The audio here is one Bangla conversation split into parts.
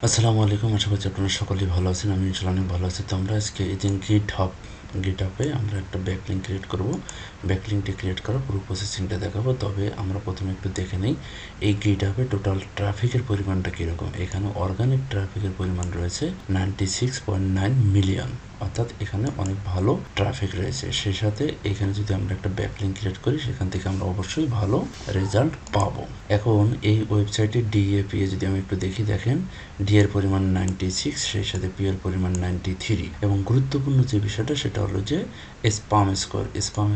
আসসালামু আলাইকুম, আশা করছি আপনারা সকলেই ভালো আছেন। আমি ইনশাআল্লাহ অনেক ভালো আছি। তো আমরা আজকে এই যে গিটহাবে আমরা একটা ব্যাকলিঙ্ক ক্রিয়েট করব। ব্যাকলিঙ্কটি ক্রিয়েট করার পুরো প্রসেসিংটা দেখাবো। তবে আমরা প্রথমে একটু দেখে নেই এই গিটহাবে টোটাল ট্রাফিকের পরিমাণটা কীরকম। এখানে অর্গানিক ট্রাফিকের পরিমাণ রয়েছে 96.9 মিলিয়ন, অর্থাৎ এখানে অনেক ভালো ট্রাফিক রয়েছে। সেই সাথে এখানে যদি আমরা একটা ব্যাকলিঙ্ক ক্রিয়েট করি, সেখান থেকে আমরা অবশ্যই ভালো রেজাল্ট পাবো। এখন এই ওয়েবসাইটে ডিএপিএ যদি আমি একটু দেখেন ডি এর পরিমাণ 96, সেই সাথে পি এর পরিমাণ 93। এবং গুরুত্বপূর্ণ যে বিষয়টা সেটা হলো যে স্পাম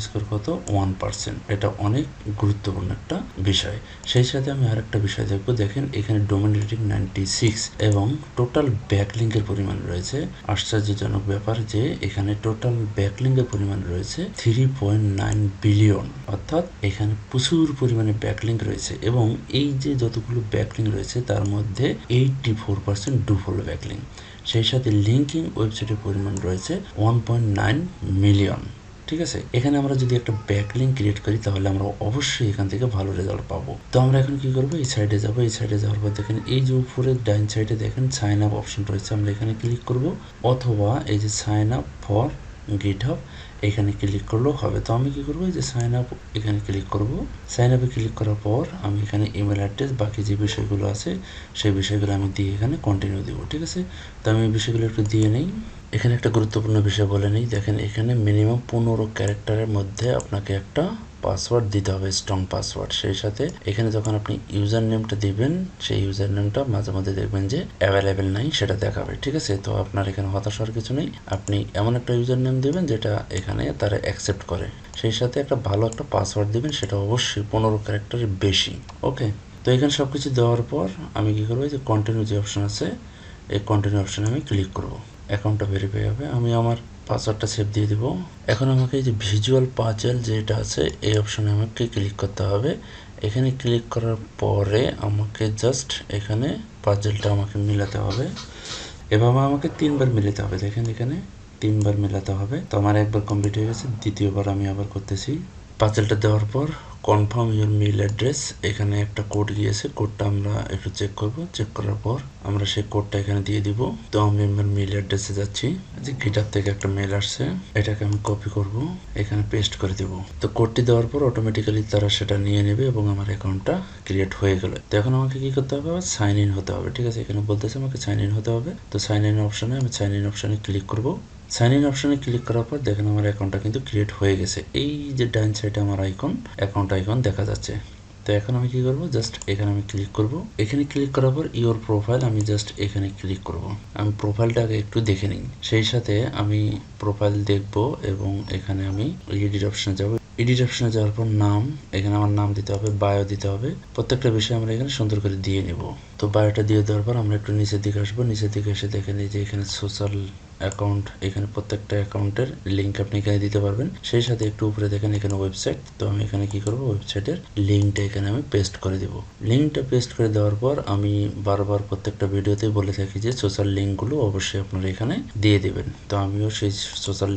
স্কোর কত 1%। এটা অনেক গুরুত্বপূর্ণ একটা বিষয়। সেই সাথে আমি আরেকটা বিষয় দেখবো। দেখেন এখানে ডোমেন রেটিং 96 এবং টোটাল ব্যাকলিঙ্কের পরিমাণ রয়েছে। আশ্চর্যজনক ব্যাপার যে এখানে টোটাল ব্যাকলিঙ্কের পরিমাণ রয়েছে 3.9 বিলিয়ন, অর্থাৎ এখানে প্রচুর পরিমাণে ব্যাকলিঙ্ক রয়েছে। এবং এই যে যতগুলো ব্যাকলিঙ্ক রয়েছে তার মধ্যে 84% ডুফল ব্যাকলিঙ্ক। সেই সাথে লিঙ্কিং ওয়েবসাইটের পরিমাণ রয়েছে 1.9 মিলিয়ন। ঠিক আছে, এখানে আমরা যদি একটা ব্যাকলিঙ্ক ক্রিয়েট করি তাহলে আমরা অবশ্যই এখান থেকে ভালো রেজাল্ট পাবো। তো আমরা এখন কি করবো, এই সাইডে যাবো। এই সাইডে যাওয়ার পর দেখেন এই যে উপরে ডাইন সাইডে দেখেন সাইন আপ অপশন রয়েছে, আমরা এখানে ক্লিক করব। অথবা এই যে সাইন আপ ফর গিটহাব এখানে ক্লিক করলেও হবে। তো আমি কি করবো, এই যে সাইন আপ এখানে ক্লিক করব। সাইন আপে ক্লিক করার পর আমি এখানে ইমেল অ্যাড্রেস বাকি যে বিষয়গুলো আছে সেই বিষয়গুলো আমি দিয়ে এখানে কন্টিনিউ দিব। ঠিক আছে, তো আমি এই বিষয়গুলো একটু দিয়ে নেই। এখানে একটা গুরুত্বপূর্ণ বিষয় বলে নেই। দেখেন এখানে মিনিমাম 15 ক্যারেক্টারের মধ্যে আপনাকে একটা পাসওয়ার্ড দিতে হবে, স্ট্রং পাসওয়ার্ড। সেই সাথে এখানে যখন আপনি ইউজার নেমটা দিবেন, সেই ইউজার নেমটা মাঝে মধ্যে দেখবেন যে অ্যাভেলেবেল নাই, সেটা দেখাবে। ঠিক আছে, তো আপনার এখানে হতাশ হওয়ার কিছু নেই। আপনি এমন একটা ইউজার নেম দেবেন যেটা এখানে তারা অ্যাকসেপ্ট করে। সেই সাথে একটা ভালো একটা পাসওয়ার্ড দিবেন, সেটা অবশ্যই 15 ক্যারেক্টারের বেশি। ওকে, তো এখানে সব কিছু দেওয়ার পর আমি কি করবো, যে কন্টিনিউ যে অপশন আছে এই কন্টিনিউ অপশনে আমি ক্লিক করব। অ্যাকাউন্টটা ভেরিফাই হবে। আমি আমার পাসওয়ার্ডটা সেভ দিয়ে দিব। এখন আমাকে এই যে ভিজুয়াল পাজেল যেটা আছে এই অপশনে আমাকে ক্লিক করতে হবে। এখানে ক্লিক করার পরে আমাকে জাস্ট এখানে পাজেলটা আমাকে মিলাতে হবে। এভাবে আমাকে 3বার মিলাতে হবে। দেখেন এখানে 3বার মিলাতে হবে। তো আমার একবার কমপ্লিট হয়ে গেছে, দ্বিতীয়বার আমি আবার করতেছি। পাজেলটা দেওয়ার পর কনফার্ম ইউর মেল অ্যাড্রেস, এখানে একটা কোড গিয়েছে, কোডটা আমরা একটু চেক করব। চেক করার পর আমরা সেই কোডটা এখানে দিয়ে দিব। তো আমি আমার মেল অ্যাড্রেসে যাচ্ছি। যে গিটহাব থেকে একটা মেল আসছে, এটাকে আমি কপি করব, এখানে পেস্ট করে দিব। তো কোডটি দেওয়ার পর অটোমেটিক্যালি তারা সেটা নিয়ে নেবে এবং আমার অ্যাকাউন্টটা ক্রিয়েট হয়ে গেল। তো এখন আমাকে কি করতে হবে, আবার সাইন ইন হতে হবে। ঠিক আছে, এখানে বলতেছে আমাকে সাইন ইন হতে হবে। তো সাইন ইন অপশনে আমি সাইন ইন অপশনে ক্লিক করব। সাইন ইন অপশনে ক্লিক করার পর দেখেন আমার অ্যাকাউন্টটা কিন্তু ক্রিয়েট হয়ে গেছে। এই যে ডান সাইডে আমার অ্যাকাউন্ট আইকন দেখা যাচ্ছে। তো এখন আমি কি করব, জাস্ট এখানে আমি ক্লিক করব। এখানে ক্লিক করার পর ইওর প্রোফাইল, আমি জাস্ট এখানে ক্লিক করব। আমি প্রোফাইলটা আগে একটু দেখে নিই। সেই সাথে আমি প্রোফাইল দেখব এবং এখানে আমি এডিট অপশনে যাব। এডিট অপশনে যাওয়ার পর নাম, এখানে আমার নাম দিতে হবে, বায়ো দিতে হবে। প্রত্যেকটা বিষয় আমরা এখানে সুন্দর করে দিয়ে নেব। তো বায়োটা দিয়ে দেওয়ার পর আমরা একটু নিচের দিকে আসবো। নিচের দিকে এসে দেখে নিই যে এখানে সোশ্যাল অ্যাকাউন্ট, এখানে প্রত্যেকটা অ্যাকাউন্টের লিঙ্ক আপনি এখানে দিতে পারবেন। সেই সাথে একটু উপরে দেখেন এখানে ওয়েবসাইট। তো আমি এখানে কি করব, ওয়েবসাইটের লিঙ্কটা এখানে আমি পেস্ট করে দেব। লিঙ্কটা পেস্ট করে দেওয়ার পর আমি বারবার প্রত্যেকটা ভিডিওতেই বলে থাকি যে সোশ্যাল লিঙ্কগুলো অবশ্যই আপনারা এখানে দিয়ে দেবেন। তো আমিও সেই সোশ্যাল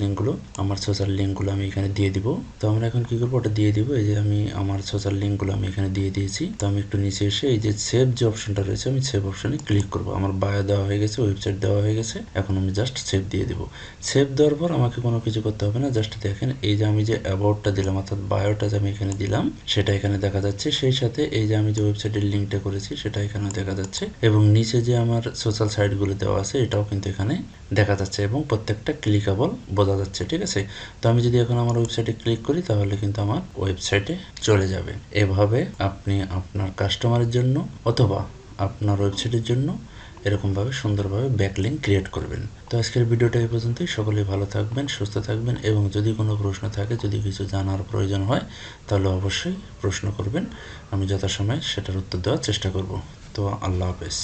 লিঙ্কগুলো আমি এখানে দিয়ে দিব। তো আমরা এখন কি করবো, ওটা দিয়ে দিব। এই যে আমি আমার সোশ্যাল লিঙ্কগুলো আমি এখানে দিয়ে দিয়েছি। তো আমি একটু নিচে এসে এই যে সেভ যে অপশনটা রয়েছে, আমি সেভ অপশনে ক্লিক করব। আমার বায়ো দেওয়া হয়ে গেছে, ওয়েবসাইট দেওয়া হয়ে গেছে। এখন আমি জাস্ট সেভ দিয়ে দিব। সেভ দেওয়ার পর আমাকে কোনো কিছু করতে হবে না। জাস্ট দেখেন এই যে আমি যে অ্যাবাউটটা দিলাম, অর্থাৎ বায়োটা যে আমি এখানে দিলাম সেটা এখানে দেখা যাচ্ছে। সেই সাথে এই যে আমি যে ওয়েবসাইটের লিঙ্কটা করেছি সেটা এখানে দেখা যাচ্ছে। এবং নিচে যে আমার সোশ্যাল সাইটগুলো দেওয়া আছে এটাও কিন্তু এখানে দেখা যাচ্ছে এবং প্রত্যেকটা ক্লিকেবল বোঝা যাচ্ছে। ঠিক আছে, তো আমি যদি এখন আমার ওয়েবসাইটে ক্লিক করি তাহলে কিন্তু আমার ওয়েবসাইটে চলে যাবে। এভাবে আপনি আপনার কাস্টমারের জন্য অথবা আপনার ওয়েবসাইটের জন্য এরকমভাবে সুন্দরভাবে ব্যাকলিঙ্ক ক্রিয়েট করবেন। তো আজকের ভিডিওটা এই পর্যন্তই। সকলেই ভালো থাকবেন, সুস্থ থাকবেন এবং যদি কোনো প্রশ্ন থাকে, যদি কিছু জানার প্রয়োজন হয় তাহলে অবশ্যই প্রশ্ন করবেন। আমি যথাসময়ে সেটার উত্তর দেওয়ার চেষ্টা করব। তো আল্লাহ হাফেজ।